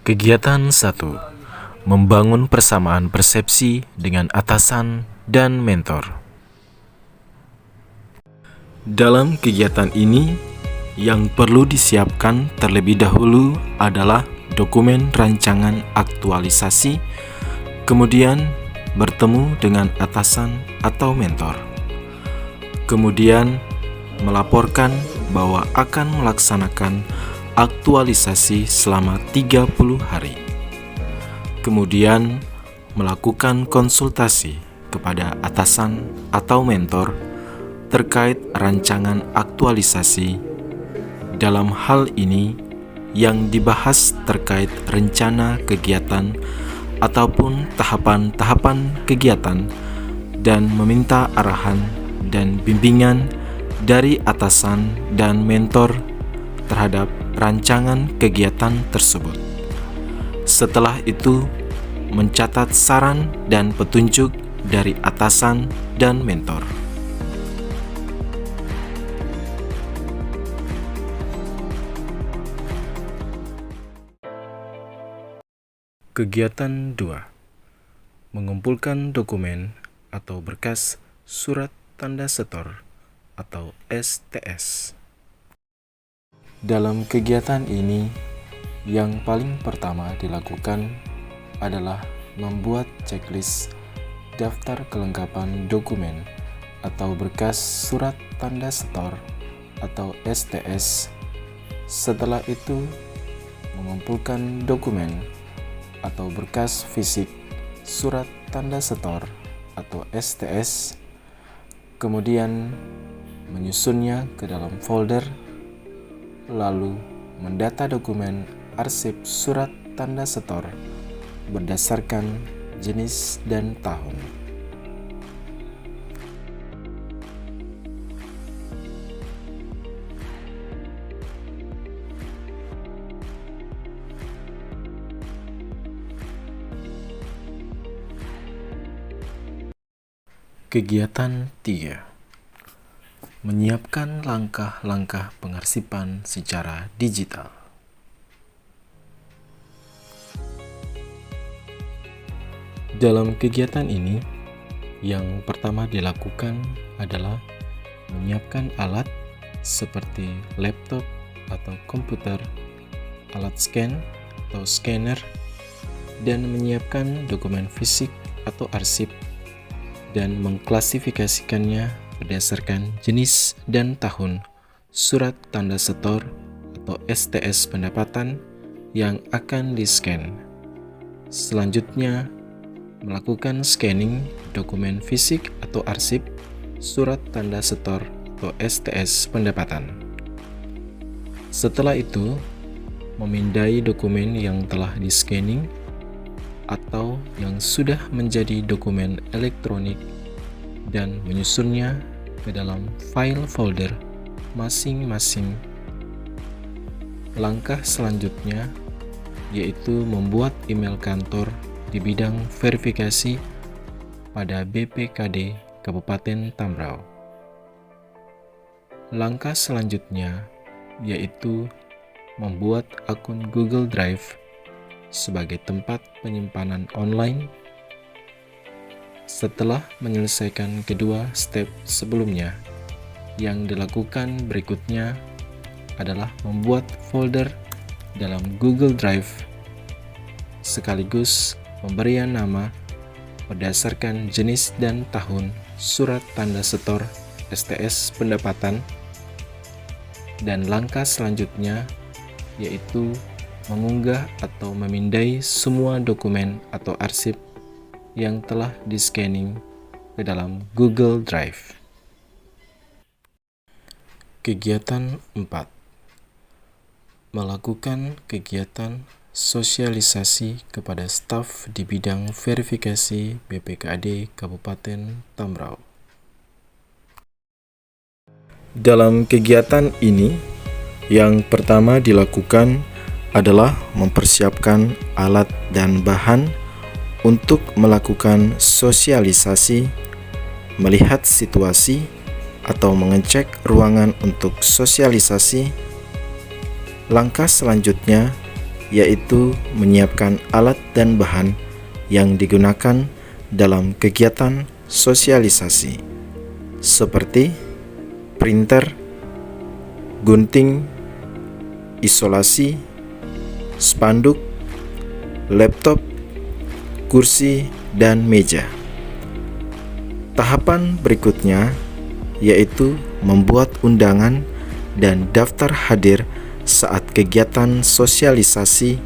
Kegiatan 1. Membangun persamaan persepsi dengan atasan dan mentor. Dalam kegiatan ini, yang perlu disiapkan terlebih dahulu adalah dokumen rancangan aktualisasi, kemudian bertemu dengan atasan atau mentor. Kemudian melaporkan bahwa akan melaksanakan aktualisasi selama 30 hari. Kemudian melakukan konsultasi kepada atasan atau mentor terkait rancangan aktualisasi. Dalam hal ini, yang dibahas terkait rencana kegiatan ataupun tahapan-tahapan kegiatan dan meminta arahan dan bimbingan dari atasan dan mentor terhadap rancangan kegiatan tersebut. Setelah itu, mencatat saran dan petunjuk dari atasan dan mentor. Kegiatan 2. Mengumpulkan dokumen atau berkas surat tanda setor atau STS. Dalam kegiatan ini, yang paling pertama dilakukan adalah membuat checklist daftar kelengkapan dokumen atau berkas surat tanda setor atau STS. Setelah itu, mengumpulkan dokumen atau berkas fisik surat tanda setor atau STS, kemudian menyusunnya ke dalam folder, lalu mendata dokumen arsip surat tanda setor berdasarkan jenis dan tahun. Kegiatan 3. Menyiapkan langkah-langkah pengarsipan secara digital. Dalam kegiatan ini, yang pertama dilakukan adalah menyiapkan alat seperti laptop atau komputer, alat scan atau scanner, dan menyiapkan dokumen fisik atau arsip dan mengklasifikasikannya berdasarkan jenis dan tahun surat tanda setor atau STS pendapatan yang akan di-scan. Selanjutnya, melakukan scanning dokumen fisik atau arsip surat tanda setor atau STS pendapatan. Setelah itu, memindai dokumen yang telah di-scanning atau yang sudah menjadi dokumen elektronik dan menyusunnya ke dalam file folder masing-masing. Langkah selanjutnya yaitu membuat email kantor di bidang verifikasi pada BPKD Kabupaten Tambrau. Langkah selanjutnya yaitu membuat akun Google Drive sebagai tempat penyimpanan online. Setelah menyelesaikan kedua step sebelumnya, yang dilakukan berikutnya adalah membuat folder dalam Google Drive sekaligus pemberian nama berdasarkan jenis dan tahun surat tanda setor STS pendapatan. Dan langkah selanjutnya yaitu mengunggah atau memindai semua dokumen atau arsip yang telah di-scanning ke dalam Google Drive. Kegiatan 4. Melakukan kegiatan sosialisasi kepada staf di bidang verifikasi BPKD Kabupaten Tambrau. Dalam kegiatan ini, yang pertama dilakukan adalah mempersiapkan alat dan bahan untuk melakukan sosialisasi, melihat situasi atau mengecek ruangan untuk sosialisasi. Langkah selanjutnya yaitu menyiapkan alat dan bahan yang digunakan dalam kegiatan sosialisasi, seperti printer, gunting, isolasi, spanduk, laptop, kursi, dan meja. Tahapan berikutnya yaitu membuat undangan dan daftar hadir saat kegiatan sosialisasi.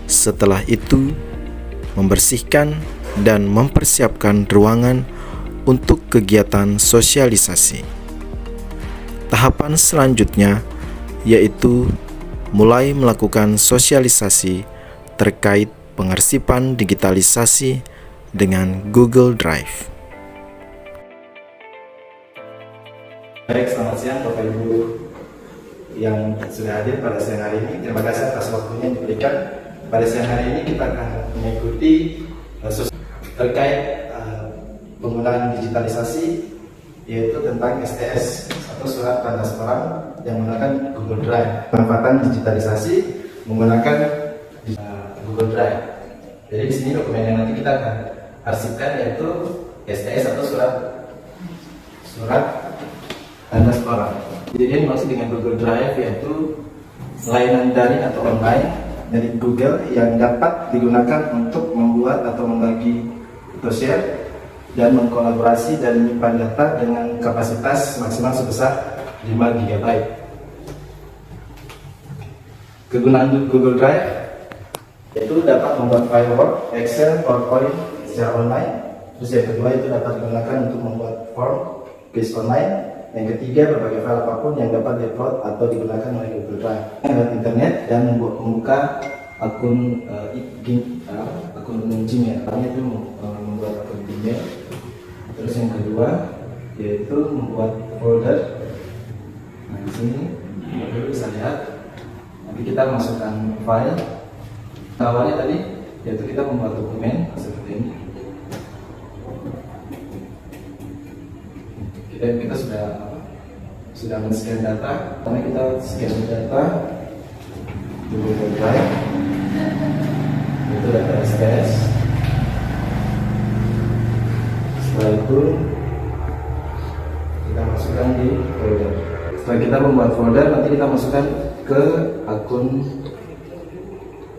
Setelah itu, membersihkan dan mempersiapkan ruangan untuk kegiatan sosialisasi. Tahapan selanjutnya yaitu mulai melakukan sosialisasi terkait pengarsipan digitalisasi dengan Google Drive. Baik, selamat siang Bapak Ibu yang sudah hadir pada siang hari ini. Terima kasih atas waktunya yang diberikan. Pada siang hari ini kita akan mengikuti terkait penggunaan digitalisasi, yaitu tentang STS atau surat tanda setorang yang menggunakan Google Drive. Pemanfaatan digitalisasi menggunakan Google Drive. Jadi di sini dokumen yang nanti kita akan arsipkan yaitu STS atau surat tanda setorang. Jadi yang dimaksud dengan Google Drive yaitu layanan daring atau online dari Google yang dapat digunakan untuk membuat atau membagi atau share dan mengkolaborasi dan menyimpan data dengan kapasitas maksimal sebesar 5 GB. Kegunaan Google Drive yaitu dapat membuat file Word, Excel, PowerPoint secara online. Terus yang kedua itu dapat digunakan untuk membuat form quiz online. Yang ketiga, berbagai file apapun yang dapat diupload atau digunakan oleh Google Drive lewat internet dan membuka akun Gmail. Namanya itu membuat akun Gmail. Terus yang kedua yaitu membuat folder. Nah di sini Bapak bisa lihat. Nanti kita masukkan file. Awalnya tadi yaitu kita membuat dokumen seperti ini. Kita sudah men-scan data, karena kita scan data di Google Drive, itu data STS. Setelah itu kita masukkan di folder. Setelah kita membuat folder, nanti kita masukkan ke akun,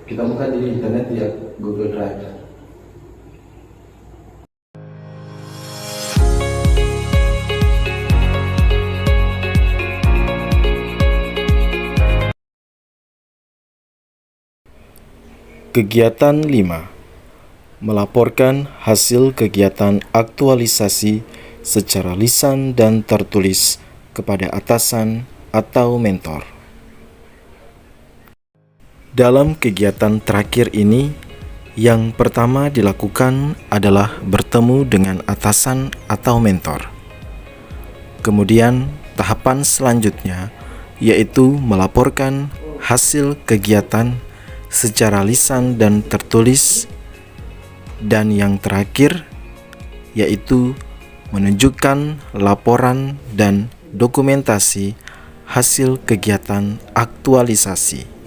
kita buka di internet di Google Drive. Kegiatan 5. Melaporkan hasil kegiatan aktualisasi secara lisan dan tertulis kepada atasan atau mentor. Dalam kegiatan terakhir ini, yang pertama dilakukan adalah bertemu dengan atasan atau mentor. Kemudian, tahapan selanjutnya yaitu melaporkan hasil kegiatan secara lisan dan tertulis, dan yang terakhir yaitu menunjukkan laporan dan dokumentasi hasil kegiatan aktualisasi.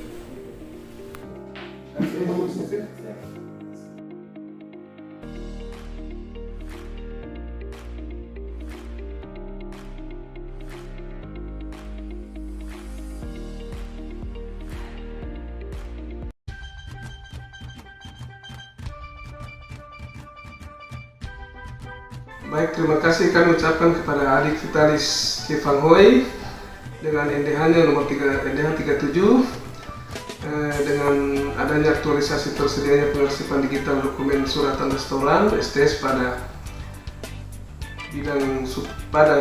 Baik, terima kasih kami ucapkan kepada adik Vitalis Kifang Hoi dengan NDH-nya nomor NDH 37 dengan adanya aktualisasi tersedianya pengarsipan digital dokumen surat tanda setoran STS pada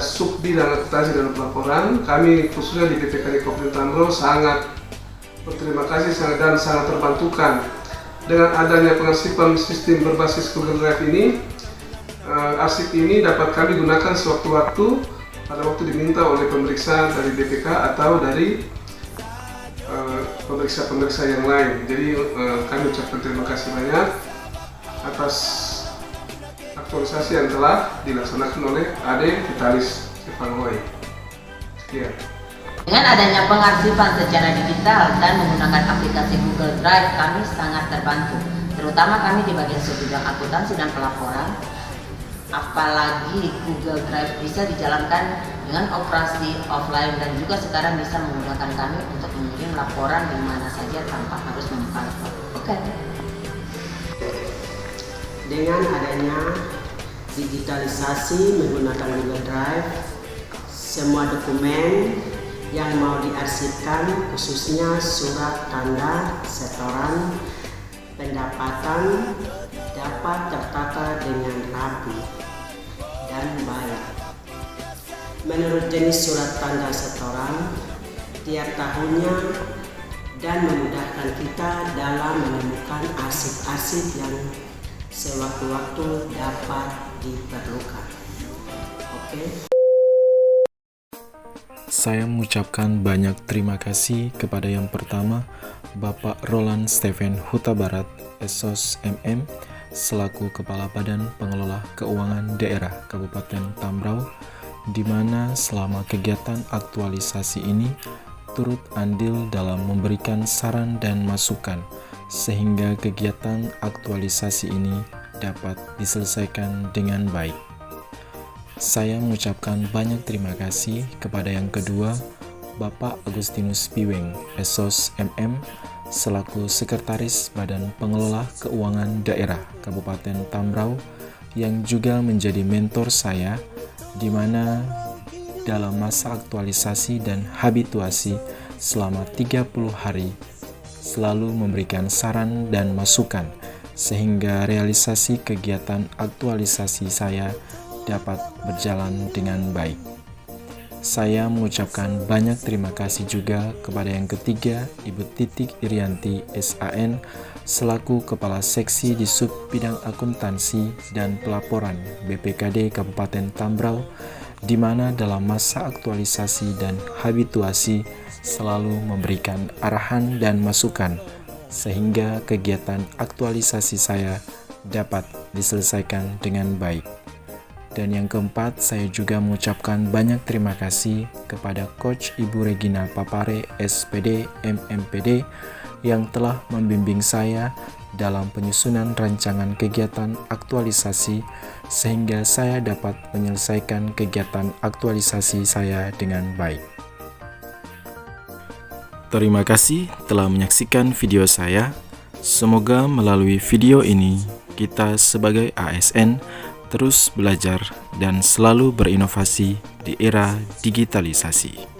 sub bidang akuntansi dan pelaporan. Kami khususnya di BPKD Kabupaten Tamro sangat berterima kasih dan sangat terbantukan dengan adanya pengarsipan sistem berbasis Google Drive ini. Arsip ini dapat kami gunakan sewaktu-waktu pada waktu diminta oleh pemeriksa dari BPK atau dari pemeriksa-pemeriksa yang lain. Jadi kami ucapkan terima kasih banyak atas aktualisasi yang telah dilaksanakan oleh Ade Vitalis Kifang Hoi. Sekian. Dengan adanya pengarsipan secara digital dan menggunakan aplikasi Google Drive, kami sangat terbantu. Terutama kami di bagian subbidang akuntansi dan pelaporan. Apalagi Google Drive bisa dijalankan dengan operasi offline dan juga sekarang bisa memudahkan kami untuk mengirim laporan di mana saja tanpa harus membuka laptop. Oke. Dengan adanya digitalisasi menggunakan Google Drive, semua dokumen yang mau diarsipkan, khususnya surat tanda setoran pendapatan, dapat tertata dengan rapi dan baik. Menurut jenis surat tanda setoran tiap tahunnya dan memudahkan kita dalam menemukan arsip-arsip yang sewaktu-waktu dapat diperlukan. Oke. Saya mengucapkan banyak terima kasih kepada yang pertama Bapak Roland Steven Huta Barat, SOS MM, selaku Kepala Badan Pengelola Keuangan Daerah Kabupaten Tambrau, di mana selama kegiatan aktualisasi ini turut andil dalam memberikan saran dan masukan sehingga kegiatan aktualisasi ini dapat diselesaikan dengan baik. Saya mengucapkan banyak terima kasih kepada yang kedua, Bapak Agustinus Piweng, SOS MM, selaku Sekretaris Badan Pengelola Keuangan Daerah Kabupaten Tambrau, yang juga menjadi mentor saya, di mana dalam masa aktualisasi dan habituasi selama 30 hari, selalu memberikan saran dan masukan, sehingga realisasi kegiatan aktualisasi saya dapat berjalan dengan baik. Saya mengucapkan banyak terima kasih juga kepada yang ketiga, Ibu Titik Irianti SAN, selaku Kepala Seksi di Sub Bidang Akuntansi dan Pelaporan BPKD Kabupaten Tambrau, di mana dalam masa aktualisasi dan habituasi selalu memberikan arahan dan masukan, sehingga kegiatan aktualisasi saya dapat diselesaikan dengan baik. Dan yang keempat, saya juga mengucapkan banyak terima kasih kepada Coach Ibu Regina Papare, SPD, MMPD, yang telah membimbing saya dalam penyusunan rancangan kegiatan aktualisasi, sehingga saya dapat menyelesaikan kegiatan aktualisasi saya dengan baik. Terima kasih telah menyaksikan video saya. Semoga melalui video ini, kita sebagai ASN terus belajar dan selalu berinovasi di era digitalisasi.